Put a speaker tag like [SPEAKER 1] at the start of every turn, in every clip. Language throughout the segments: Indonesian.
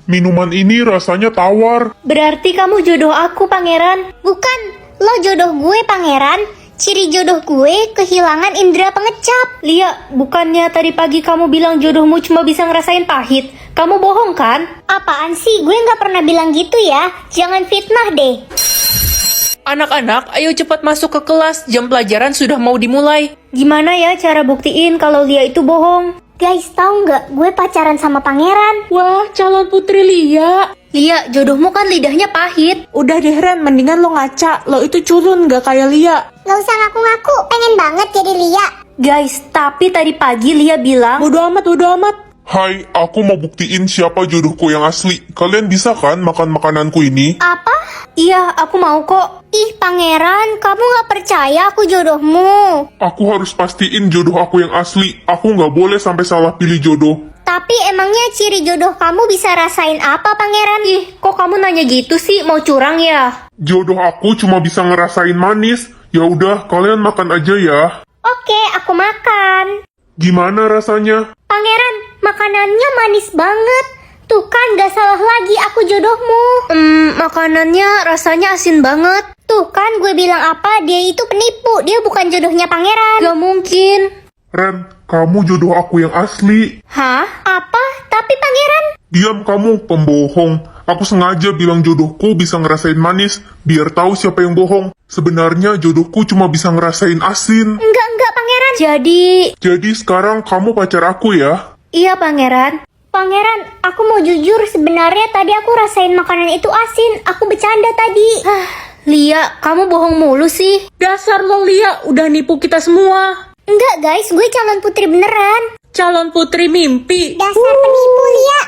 [SPEAKER 1] Minuman ini rasanya tawar.
[SPEAKER 2] Berarti kamu jodoh aku, Pangeran.
[SPEAKER 3] Bukan, lo jodoh gue, Pangeran. Ciri jodoh gue kehilangan indera pengecap.
[SPEAKER 2] Lia, bukannya tadi pagi kamu bilang jodohmu cuma bisa ngerasain pahit? Kamu bohong kan?
[SPEAKER 3] Apaan sih? Gue nggak pernah bilang gitu ya. Jangan fitnah deh.
[SPEAKER 4] Anak-anak, ayo cepat masuk ke kelas. Jam pelajaran sudah mau dimulai.
[SPEAKER 2] Gimana ya cara buktiin kalau Lia itu bohong?
[SPEAKER 3] Guys, tahu nggak? Gue pacaran sama Pangeran.
[SPEAKER 4] Wah, calon putri Lia.
[SPEAKER 2] Lia, jodohmu kan lidahnya pahit.
[SPEAKER 4] Udah deh Ren, mendingan lo ngaca. Lo itu culun gak kayak Lia.
[SPEAKER 3] Nggak usah ngaku-ngaku, pengen banget jadi Lia.
[SPEAKER 2] Guys, tapi tadi pagi Lia bilang...
[SPEAKER 4] Bodo amat, bodo amat.
[SPEAKER 1] Hai, aku mau buktiin siapa jodohku yang asli. Kalian bisa kan makan makananku ini?
[SPEAKER 3] Apa?
[SPEAKER 2] Iya, aku mau kok.
[SPEAKER 3] Ih, Pangeran, kamu nggak percaya aku jodohmu.
[SPEAKER 1] Aku harus pastiin jodoh aku yang asli. Aku nggak boleh sampai salah pilih jodoh.
[SPEAKER 3] Tapi emangnya ciri jodoh kamu bisa rasain apa, Pangeran?
[SPEAKER 2] Ih, kok kamu nanya gitu sih? Mau curang ya?
[SPEAKER 1] Jodoh aku cuma bisa ngerasain manis. Ya udah, kalian makan aja ya.
[SPEAKER 3] Oke, aku makan.
[SPEAKER 1] Gimana rasanya?
[SPEAKER 3] Pangeran, makanannya manis banget. Tuh kan, gak salah lagi aku jodohmu.
[SPEAKER 2] Makanannya rasanya asin banget.
[SPEAKER 3] Tuh kan, gue bilang apa? Dia itu penipu. Dia bukan jodohnya Pangeran.
[SPEAKER 2] Gak mungkin.
[SPEAKER 1] Ren, kamu jodoh aku yang asli.
[SPEAKER 2] Hah?
[SPEAKER 3] Apa? Tapi Pangeran...
[SPEAKER 1] Diam kamu, pembohong. Aku sengaja bilang jodohku bisa ngerasain manis, biar tahu siapa yang bohong. Sebenarnya jodohku cuma bisa ngerasain asin.
[SPEAKER 3] Enggak, Pangeran.
[SPEAKER 1] Jadi sekarang kamu pacar aku ya?
[SPEAKER 2] Iya, Pangeran.
[SPEAKER 3] Pangeran, aku mau jujur, sebenarnya tadi aku rasain makanan itu asin. Aku bercanda tadi.
[SPEAKER 2] Lia, kamu bohong mulu sih.
[SPEAKER 4] Dasar lo Lia, udah nipu kita semua.
[SPEAKER 3] Enggak guys, gue calon putri beneran.
[SPEAKER 4] Calon putri mimpi.
[SPEAKER 3] Dasar penipu, Lia.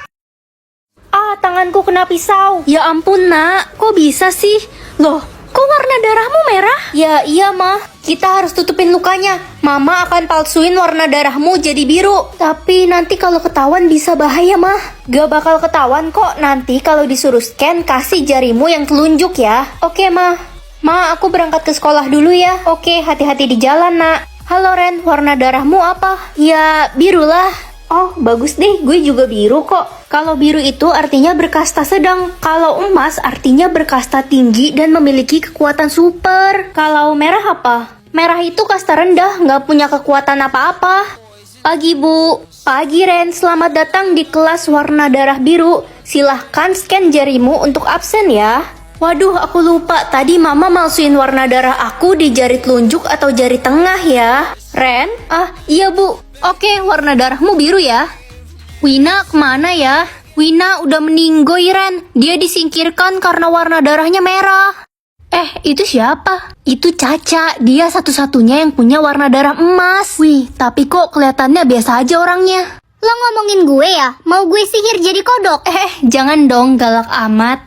[SPEAKER 2] Tanganku kena pisau. Ya ampun, Nak. Kok bisa sih? Loh, kok warna darahmu merah? Ya iya, Mah. Kita harus tutupin lukanya. Mama akan palsuin warna darahmu jadi biru. Tapi nanti kalau ketahuan bisa bahaya, Mah. Gak bakal ketahuan kok. Nanti kalau disuruh scan, kasih jarimu yang telunjuk ya. Oke, Mah. Ma, aku berangkat ke sekolah dulu ya. Oke, hati-hati di jalan, Nak. Halo, Ren. Warna darahmu apa? Ya, biru lah. Oh, bagus deh, gue juga biru kok. Kalau biru itu artinya berkasta sedang. Kalau emas artinya berkasta tinggi dan memiliki kekuatan super. Kalau merah apa? Merah itu kasta rendah, nggak punya kekuatan apa-apa. Pagi, Bu. Pagi, Ren. Selamat datang di kelas warna darah biru. Silahkan scan jarimu untuk absen ya. Waduh, aku lupa. Tadi Mama malsuin warna darah aku di jari telunjuk atau jari tengah ya. Ren? Iya, Bu. Oke, warna darahmu biru ya. Wina kemana ya? Wina udah meninggoy, Ren. Dia disingkirkan karena warna darahnya merah. Itu siapa? Itu Caca. Dia satu-satunya yang punya warna darah emas. Wih, tapi kok kelihatannya biasa aja orangnya.
[SPEAKER 3] Lo ngomongin gue ya? Mau gue sihir jadi kodok?
[SPEAKER 2] Jangan dong, galak amat.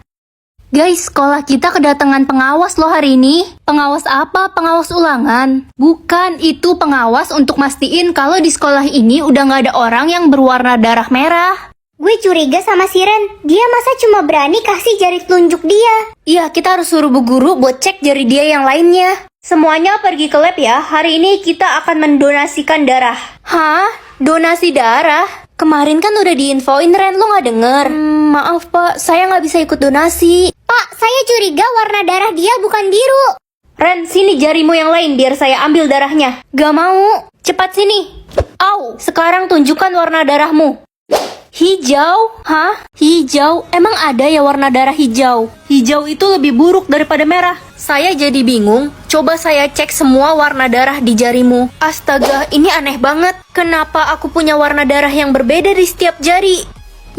[SPEAKER 2] Guys, sekolah kita kedatangan pengawas loh hari ini. Pengawas apa? Pengawas ulangan? Bukan, itu pengawas untuk mastiin kalau di sekolah ini udah gak ada orang yang berwarna darah merah.
[SPEAKER 3] Gue curiga sama si Ren. Dia masa cuma berani kasih jari telunjuk dia?
[SPEAKER 2] Iya, kita harus suruh bu guru buat cek jari dia yang lainnya. Semuanya pergi ke lab ya. Hari ini kita akan mendonasikan darah. Hah? Donasi darah? Kemarin kan udah diinfoin, Ren. Lo gak denger? Maaf, Pak. Saya gak bisa ikut donasi.
[SPEAKER 3] Pak, saya curiga warna darah dia bukan biru.
[SPEAKER 2] Ren, sini jarimu yang lain biar saya ambil darahnya. Gak mau. Cepat sini. Au, sekarang tunjukkan warna darahmu. Hijau? Hah? Hijau? Emang ada ya warna darah hijau? Hijau itu lebih buruk daripada merah. Saya jadi bingung. Coba saya cek semua warna darah di jarimu. Astaga, ini aneh banget. Kenapa aku punya warna darah yang berbeda di setiap jari?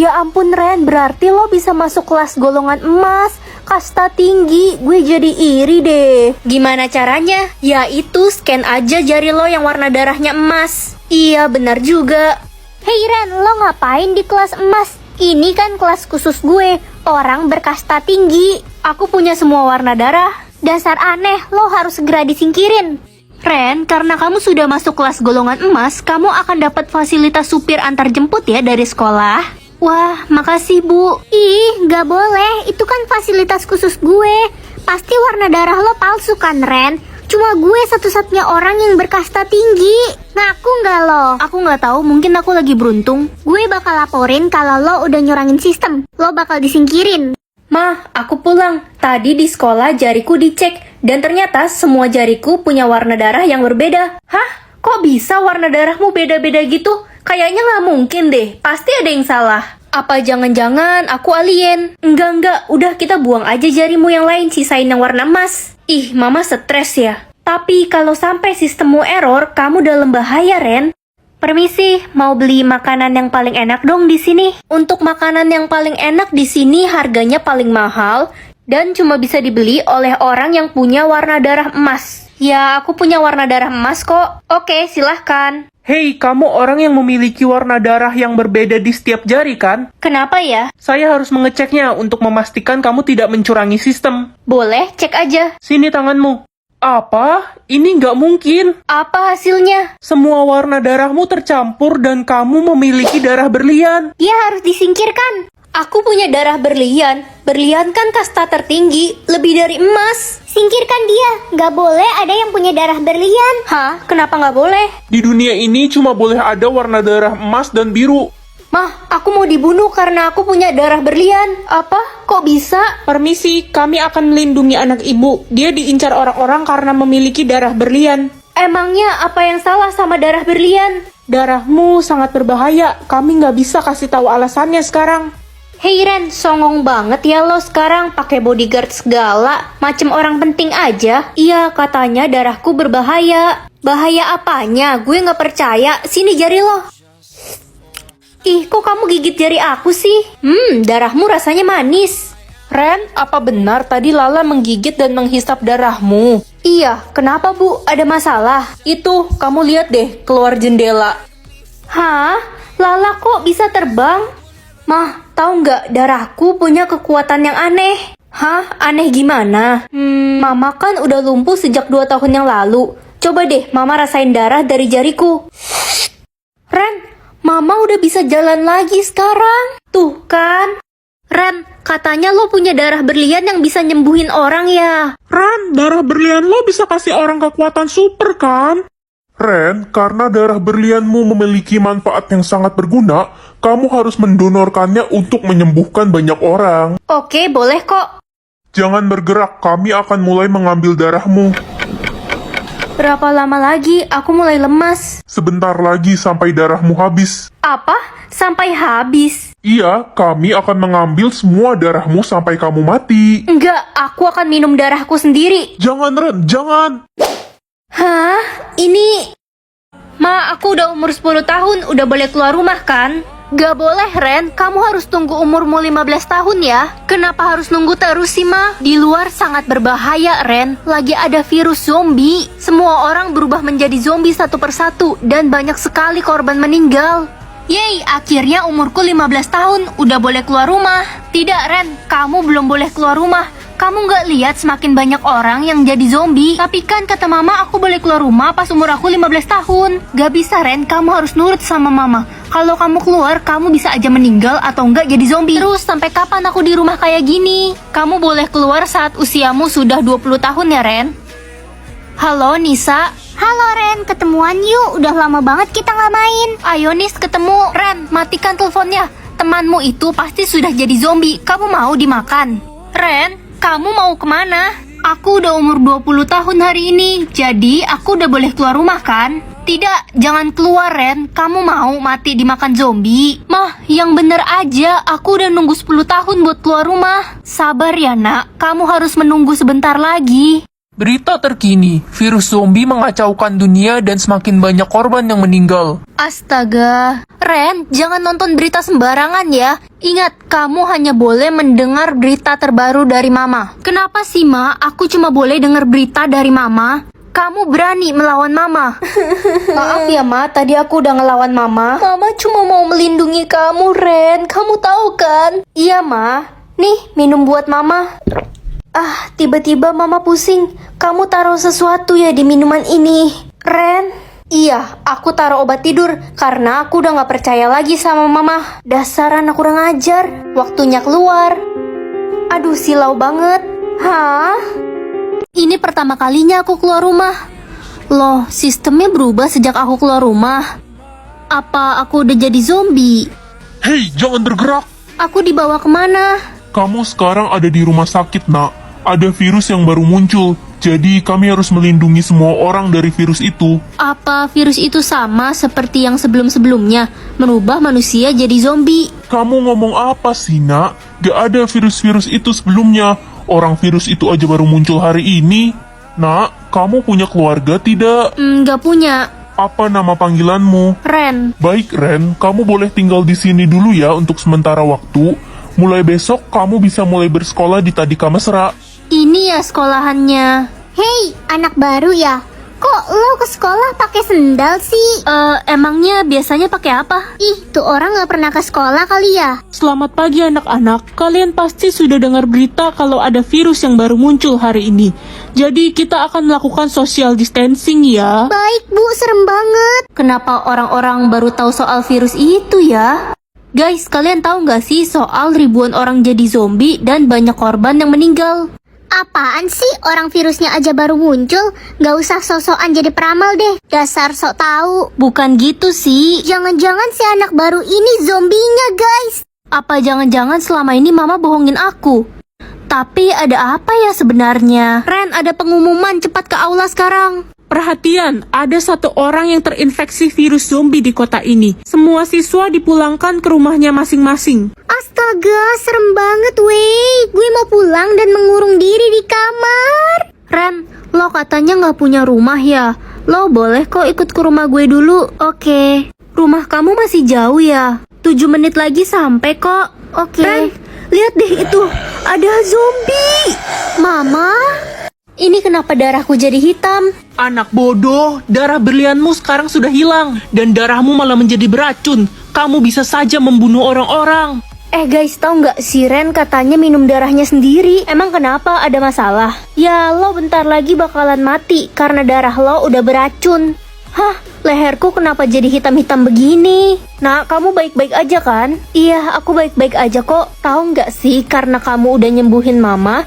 [SPEAKER 2] Ya ampun, Ren, berarti lo bisa masuk kelas golongan emas. Kasta tinggi, gue jadi iri deh. Gimana caranya? Ya itu, scan aja jari lo yang warna darahnya emas. Iya, benar juga.
[SPEAKER 3] Hei Ren, lo ngapain di kelas emas? Ini kan kelas khusus gue, orang berkasta tinggi.
[SPEAKER 2] Aku punya semua warna darah.
[SPEAKER 3] Dasar aneh, lo harus segera disingkirin.
[SPEAKER 2] Ren, karena kamu sudah masuk kelas golongan emas, kamu akan dapat fasilitas supir antar jemput ya dari sekolah. Wah, makasih Bu.
[SPEAKER 3] Ih, gak boleh, itu kan fasilitas khusus gue. Pasti warna darah lo palsu kan, Ren? Cuma gue satu-satunya orang yang berkasta tinggi. Ngaku nggak lo?
[SPEAKER 2] Aku nggak tahu, mungkin aku lagi beruntung.
[SPEAKER 3] Gue bakal laporin kalau lo udah nyurangin sistem. Lo bakal disingkirin.
[SPEAKER 2] Mah, aku pulang. Tadi di sekolah jariku dicek, dan ternyata semua jariku punya warna darah yang berbeda. Hah? Kok bisa warna darahmu beda-beda gitu? Kayaknya nggak mungkin deh, pasti ada yang salah. Apa jangan-jangan aku alien? Enggak, udah kita buang aja jarimu yang lain, sisain yang warna emas. Ih, mama stres ya. Tapi kalau sampai sistemmu error, kamu dalam bahaya, Ren. Permisi, mau beli makanan yang paling enak dong di sini. Untuk makanan yang paling enak di sini harganya paling mahal dan cuma bisa dibeli oleh orang yang punya warna darah emas. Ya, aku punya warna darah emas kok. Oke, silahkan.
[SPEAKER 4] Hei, kamu orang yang memiliki warna darah yang berbeda di setiap jari kan?
[SPEAKER 2] Kenapa ya?
[SPEAKER 4] Saya harus mengeceknya untuk memastikan kamu tidak mencurangi sistem.
[SPEAKER 2] Boleh, cek aja.
[SPEAKER 4] Sini tanganmu. Apa? Ini nggak mungkin.
[SPEAKER 2] Apa hasilnya?
[SPEAKER 4] Semua warna darahmu tercampur dan kamu memiliki darah berlian.
[SPEAKER 3] Dia harus disingkirkan.
[SPEAKER 2] Aku punya darah berlian. Berlian kan kasta tertinggi, lebih dari emas.
[SPEAKER 3] Singkirkan dia. Nggak boleh ada yang punya darah berlian.
[SPEAKER 2] Hah? Kenapa nggak boleh?
[SPEAKER 1] Di dunia ini cuma boleh ada warna darah emas dan biru.
[SPEAKER 2] Mah, aku mau dibunuh karena aku punya darah berlian. Apa? Kok bisa?
[SPEAKER 4] Permisi, kami akan melindungi anak ibu. Dia diincar orang-orang karena memiliki darah berlian.
[SPEAKER 2] Emangnya apa yang salah sama darah berlian?
[SPEAKER 4] Darahmu sangat berbahaya. Kami nggak bisa kasih tahu alasannya sekarang.
[SPEAKER 2] Hei Ren, songong banget ya lo sekarang pakai bodyguard segala, macem orang penting aja. Iya, katanya darahku berbahaya. Bahaya apanya? Gue nggak percaya. Sini jari lo. Ih, kok kamu gigit jari aku sih? Darahmu rasanya manis.
[SPEAKER 4] Ren, apa benar tadi Lala menggigit dan menghisap darahmu?
[SPEAKER 2] Iya, kenapa Bu? Ada masalah?
[SPEAKER 4] Itu, kamu lihat deh, keluar jendela.
[SPEAKER 2] Hah? Lala kok bisa terbang? Mah, tahu nggak darahku punya kekuatan yang aneh? Hah? Aneh gimana? Mama kan udah lumpuh sejak 2 tahun yang lalu. Coba deh, Mama rasain darah dari jariku. Ren, Mama udah bisa jalan lagi sekarang. Tuh kan? Ren, katanya lo punya darah berlian yang bisa nyembuhin orang ya?
[SPEAKER 1] Ren, darah berlian lo bisa kasih orang kekuatan super kan? Ren, karena darah berlianmu memiliki manfaat yang sangat berguna, kamu harus mendonorkannya untuk menyembuhkan banyak orang.
[SPEAKER 2] Oke, boleh kok.
[SPEAKER 1] Jangan bergerak, kami akan mulai mengambil darahmu.
[SPEAKER 2] Berapa lama lagi? Aku mulai lemas.
[SPEAKER 1] Sebentar lagi sampai darahmu habis.
[SPEAKER 2] Apa? Sampai habis?
[SPEAKER 1] Iya, kami akan mengambil semua darahmu sampai kamu mati.
[SPEAKER 2] Enggak, aku akan minum darahku sendiri.
[SPEAKER 1] Jangan, Ren, jangan!
[SPEAKER 2] Hah? Ini... Ma, aku udah umur 10 tahun, udah boleh keluar rumah kan? Gak boleh, Ren. Kamu harus tunggu umurmu 15 tahun ya. Kenapa harus nunggu terus sih, Ma? Di luar sangat berbahaya, Ren. Lagi ada virus zombie. Semua orang berubah menjadi zombie satu persatu, dan banyak sekali korban meninggal. Yeay, akhirnya umurku 15 tahun, udah boleh keluar rumah. Tidak, Ren, kamu belum boleh keluar rumah. Kamu nggak lihat semakin banyak orang yang jadi zombie? Tapi kan kata mama aku boleh keluar rumah pas umur aku 15 tahun. Gak bisa, Ren, kamu harus nurut sama mama. Kalau kamu keluar, kamu bisa aja meninggal atau enggak jadi zombie. Terus sampai kapan aku di rumah kayak gini? Kamu boleh keluar saat usiamu sudah 20 tahun ya, Ren? Halo, Nisa.
[SPEAKER 3] Halo Ren, ketemuan yuk. Udah lama banget kita nggak main.
[SPEAKER 2] Ayo Nis, ketemu. Ren, matikan teleponnya. Temanmu itu pasti sudah jadi zombie. Kamu mau dimakan? Ren, kamu mau kemana? Aku udah umur 20 tahun hari ini. Jadi aku udah boleh keluar rumah kan? Tidak, jangan keluar Ren. Kamu mau mati dimakan zombie? Mah, yang bener aja. Aku udah nunggu 10 tahun buat keluar rumah. Sabar ya nak, kamu harus menunggu sebentar lagi.
[SPEAKER 4] Berita terkini, virus zombie mengacaukan dunia dan semakin banyak korban yang meninggal.
[SPEAKER 2] Astaga, Ren, jangan nonton berita sembarangan ya. Ingat, kamu hanya boleh mendengar berita terbaru dari Mama. Kenapa sih, Ma? Aku cuma boleh dengar berita dari Mama. Kamu berani melawan Mama. Maaf ya, Ma. Tadi aku udah ngelawan Mama. Mama cuma mau melindungi kamu, Ren. Kamu tahu kan? Iya, Ma. Nih, minum buat Mama. Ah, tiba-tiba Mama pusing. Kamu taruh sesuatu ya di minuman ini, Ren? Iya, aku taruh obat tidur karena aku udah gak percaya lagi sama Mama. Dasar anak kurang ajar. Waktunya keluar. Aduh, silau banget. Hah? Ini pertama kalinya aku keluar rumah. Loh, sistemnya berubah sejak aku keluar rumah. Apa aku udah jadi zombie?
[SPEAKER 1] Hei, jangan bergerak.
[SPEAKER 2] Aku dibawa kemana?
[SPEAKER 1] Kamu sekarang ada di rumah sakit, nak. Ada virus yang baru muncul. Jadi kami harus melindungi semua orang dari virus itu.
[SPEAKER 2] Apa virus itu sama seperti yang sebelum-sebelumnya, merubah manusia jadi zombie?
[SPEAKER 1] Kamu ngomong apa sih, nak? Gak ada virus-virus itu sebelumnya. Orang virus itu aja baru muncul hari ini. Nak, kamu punya keluarga tidak?
[SPEAKER 2] Gak punya.
[SPEAKER 1] Apa nama panggilanmu?
[SPEAKER 2] Ren.
[SPEAKER 1] Baik, Ren, kamu boleh tinggal di sini dulu ya untuk sementara waktu. Mulai besok kamu bisa mulai bersekolah di Tadika Mesra.
[SPEAKER 2] Ini ya sekolahannya.
[SPEAKER 3] Hei, anak baru ya? Kok lo ke sekolah pakai sendal sih?
[SPEAKER 2] Emangnya biasanya pakai apa?
[SPEAKER 3] Ih, tuh orang nggak pernah ke sekolah kali ya?
[SPEAKER 4] Selamat pagi anak-anak. Kalian pasti sudah dengar berita kalau ada virus yang baru muncul hari ini. Jadi kita akan melakukan social distancing ya.
[SPEAKER 3] Baik bu, serem banget.
[SPEAKER 2] Kenapa orang-orang baru tahu soal virus itu ya? Guys, kalian tahu nggak sih soal ribuan orang jadi zombie dan banyak korban yang meninggal?
[SPEAKER 3] Apaan sih, orang virusnya aja baru muncul? Gak usah sok-sokan jadi peramal deh. Dasar sok tahu.
[SPEAKER 2] Bukan gitu sih.
[SPEAKER 3] Jangan-jangan si anak baru ini zombinya guys.
[SPEAKER 2] Apa jangan-jangan selama ini mama bohongin aku? Tapi ada apa ya sebenarnya? Ren, ada pengumuman, cepat ke aula sekarang.
[SPEAKER 4] Perhatian, ada satu orang yang terinfeksi virus zombie di kota ini. Semua siswa dipulangkan ke rumahnya masing-masing.
[SPEAKER 3] Astaga, serem banget weh. Gue mau pulang dan mengurung diri di kamar.
[SPEAKER 2] Ren, lo katanya nggak punya rumah ya? Lo boleh kok ikut ke rumah gue dulu. Oke. Rumah kamu masih jauh ya? 7 menit lagi sampai kok. Oke. Ren, lihat deh itu. Ada zombie. Mama, ini kenapa darahku jadi hitam?
[SPEAKER 4] Anak bodoh, darah berlianmu sekarang sudah hilang. Dan darahmu malah menjadi beracun. Kamu bisa saja membunuh orang-orang.
[SPEAKER 2] Guys, tahu nggak si Ren katanya minum darahnya sendiri. Emang kenapa? Ada masalah? Ya, lo bentar lagi bakalan mati karena darah lo udah beracun. Hah, leherku kenapa jadi hitam-hitam begini? Nah, kamu baik-baik aja kan? Iya, aku baik-baik aja kok. Tahu nggak sih, karena kamu udah nyembuhin mama,